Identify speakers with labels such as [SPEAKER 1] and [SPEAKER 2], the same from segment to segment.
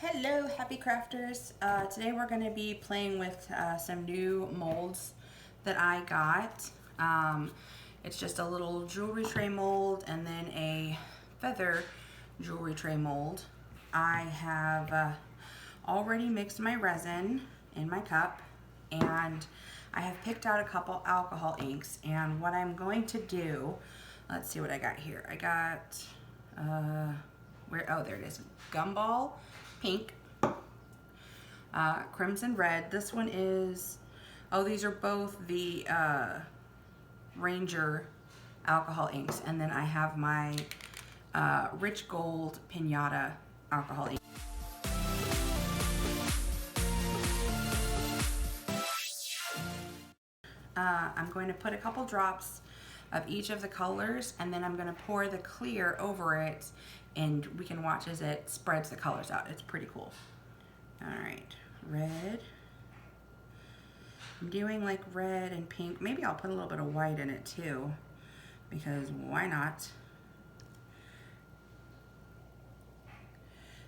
[SPEAKER 1] Hello, happy crafters. Today we're going to be playing with some new molds that I got. It's just a little jewelry tray mold and then a feather jewelry tray mold. I have already mixed my resin in my cup, and I have picked out a couple alcohol inks, and what I'm going to do, let's see what I got here. I got there it is, gumball pink, crimson red. This one is, these are both the Ranger alcohol inks, and then I have my rich gold pinata alcohol ink. I'm going to put a couple drops of each of the colors, and then I'm going to pour the clear over it, and we can watch as it spreads the colors out. It's pretty cool. All right, red. I'm doing like red and pink. Maybe I'll put a little bit of white in it too, because why not?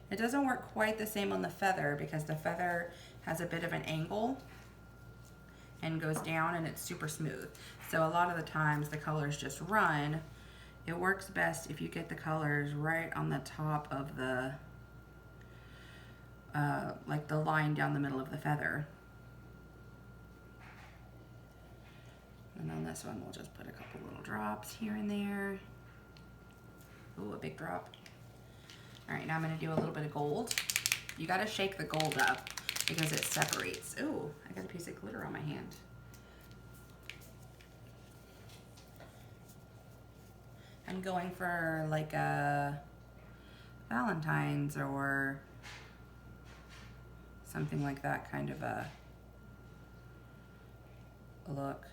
[SPEAKER 1] It doesn't work quite the same on the feather because the feather has a bit of an angle and goes down, and it's super smooth. So a lot of the times the colors just run. It works best if you get the colors right on the top of the, like the line down the middle of the feather. And on this one, we'll just put a couple little drops here and there. Ooh, a big drop. All right, now I'm gonna do a little bit of gold. You gotta shake the gold up because it separates. Ooh, I got a piece of glitter on my hand. I'm going for like a Valentine's or something like that kind of a look.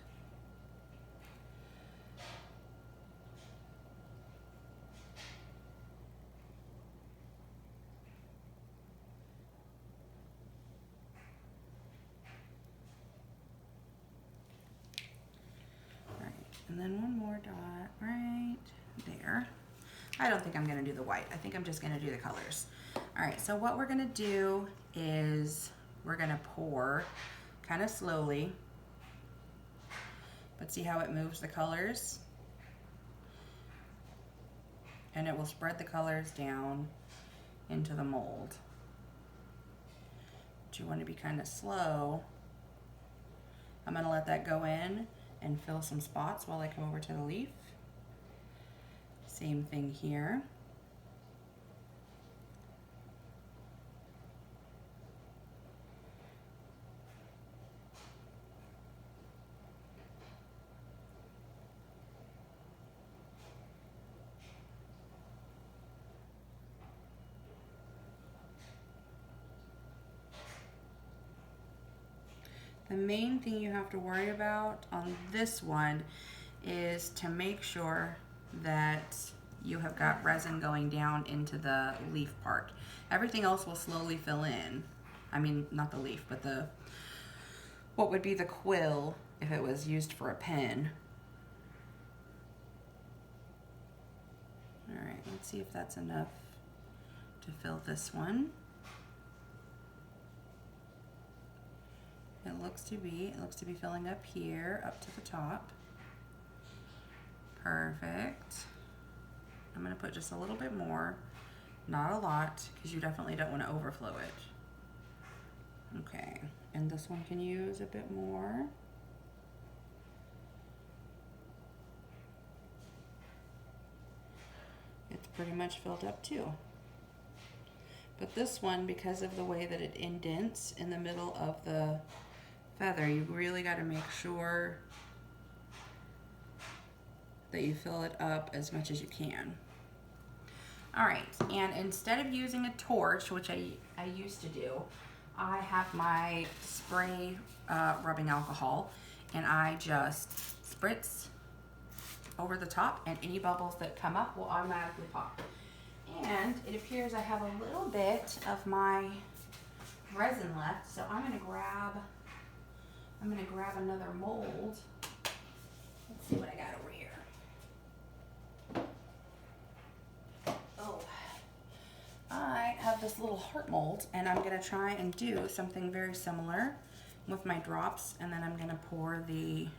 [SPEAKER 1] All right, and then one more dot right there. I don't think I'm gonna do the white. I think I'm just gonna do the colors. All right, so what we're gonna do is we're gonna pour kind of slowly, but see how it moves the colors? And it will spread the colors down into the mold. But you want to be kind of slow. I'm gonna let that go in and fill some spots while I come over to the leaf. Same thing here. The main thing you have to worry about on this one is to make sure that you have got resin going down into the leaf part. Everything else will slowly fill in. I mean, not the leaf, but the, what would be the quill if it was used for a pen. All right, let's see if that's enough to fill this one. It looks to be filling up here, up to the top. Perfect. I'm gonna put just a little bit more, not a lot, because you definitely don't want to overflow it. Okay, and this one can use a bit more. It's pretty much filled up too. But this one, because of the way that it indents in the middle of the feather, you really got to make sure that you fill it up as much as you can. All right, and instead of using a torch, which I used to do, I have my spray rubbing alcohol, and I just spritz over the top, and any bubbles that come up will automatically pop. And it appears I have a little bit of my resin left, so I'm gonna grab another mold. Let's see what I got over here. Oh, I have this little heart mold, and I'm gonna try and do something very similar with my drops, and then I'm gonna pour and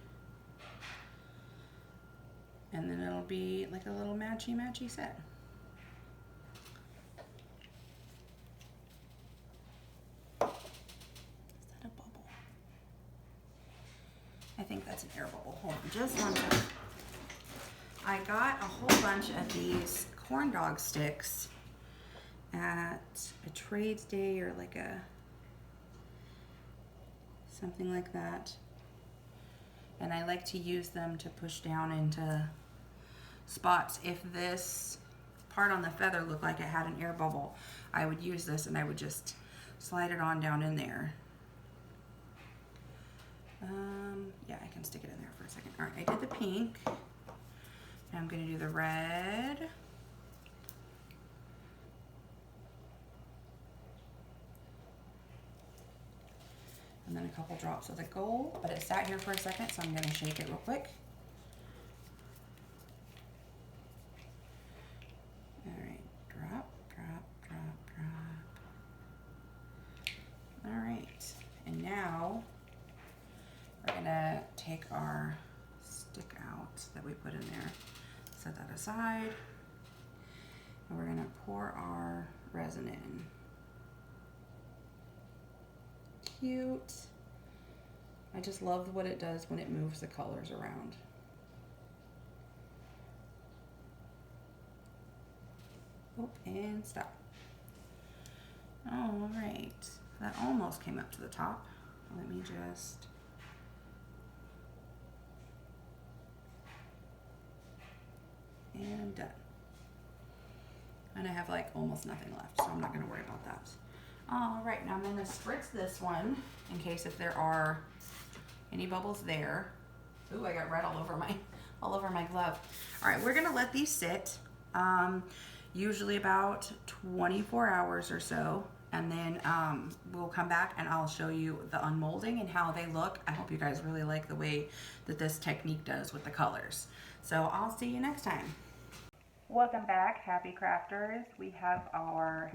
[SPEAKER 1] then it'll be like a little matchy set. Is that a bubble? I think that's an air bubble. Hold on just one second. I got a whole bunch of these corn dog sticks at a trades day or like something like that. And I like to use them to push down into spots. If this part on the feather looked like it had an air bubble, I would use this and I would just slide it on down in there. Yeah, I can stick it in there for a second. All right, I did the pink. Now I'm going to do the red. And then a couple drops of the gold, but it sat here for a second, so I'm going to shake it real quick. All right, drop, drop, drop, drop. All right, and now we're going to take our stick out that we put in there, set that aside, and we're going to pour our resin in. Cute. I just love what it does when it moves the colors around. Oh, and stop. All right, that almost came up to the top. Let me just and done. And I have like almost nothing left, so I'm not going to worry about that. All right, now I'm going to spritz this one in case if there are any bubbles there. Ooh, I got red all over my glove. All right, we're going to let these sit usually about 24 hours or so, and then we'll come back and I'll show you the unmolding and how they look. I hope you guys really like the way that this technique does with the colors. So I'll see you next time. Welcome back, happy crafters. We have our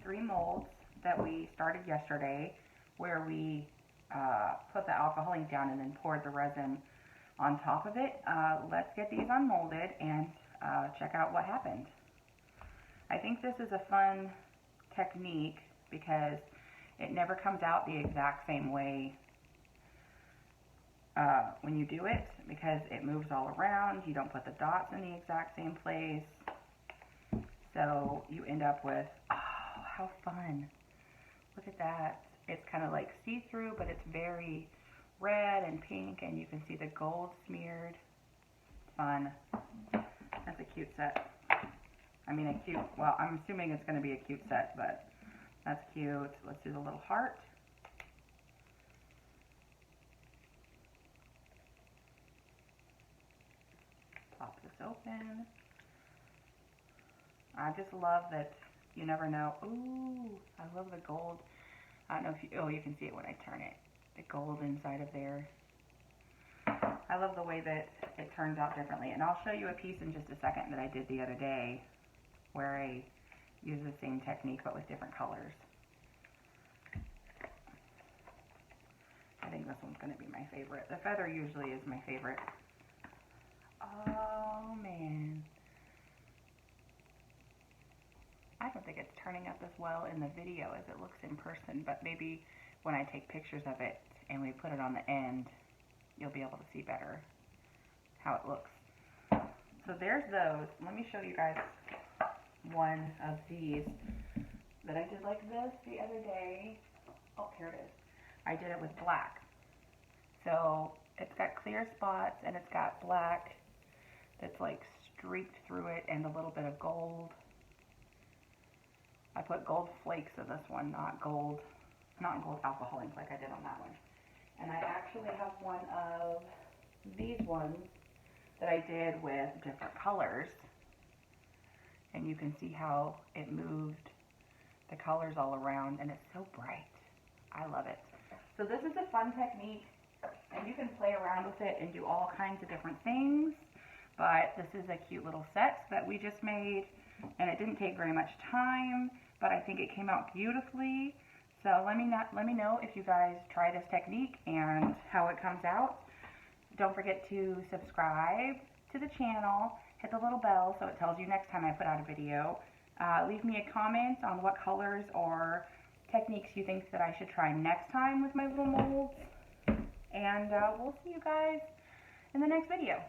[SPEAKER 1] 3 molds that we started yesterday, where we put the alcohol ink down and then poured the resin on top of it. Let's get these unmolded and check out what happened. I think this is a fun technique because it never comes out the exact same way when you do it, because it moves all around. You don't put the dots in the exact same place, so you end up with, oh, how fun. Look at that. It's kind of like see-through, but it's very red and pink, and you can see the gold smeared. Fun. That's a cute set. I mean, a cute, well, I'm assuming it's going to be a cute set, but that's cute. Let's do the little heart. Pop this open. I just love that you never know. Ooh, I love the gold. I don't know if you, oh, you can see it when I turn it. The gold inside of there. I love the way that it turns out differently. And I'll show you a piece in just a second that I did the other day where I use the same technique but with different colors. I think this one's going to be my favorite. The feather usually is my favorite. Oh man. I don't think it's turning out as well in the video as it looks in person, but maybe when I take pictures of it and we put it on the end, you'll be able to see better how it looks. So there's those. Let me show you guys one of these that I did like this the other day. Oh, here it is. I did it with black. So it's got clear spots and it's got black that's like streaked through it and a little bit of gold. I put gold flakes in this one, not gold alcohol ink like I did on that one. And I actually have one of these ones that I did with different colors. And you can see how it moved the colors all around, and it's so bright. I love it. So this is a fun technique, and you can play around with it and do all kinds of different things. But this is a cute little set that we just made, and it didn't take very much time. but I think it came out beautifully. So let me know if you guys try this technique and how it comes out. Don't forget to subscribe to the channel, hit the little bell so it tells you next time I put out a video. Leave me a comment on what colors or techniques you think that I should try next time with my little molds. And we'll see you guys in the next video.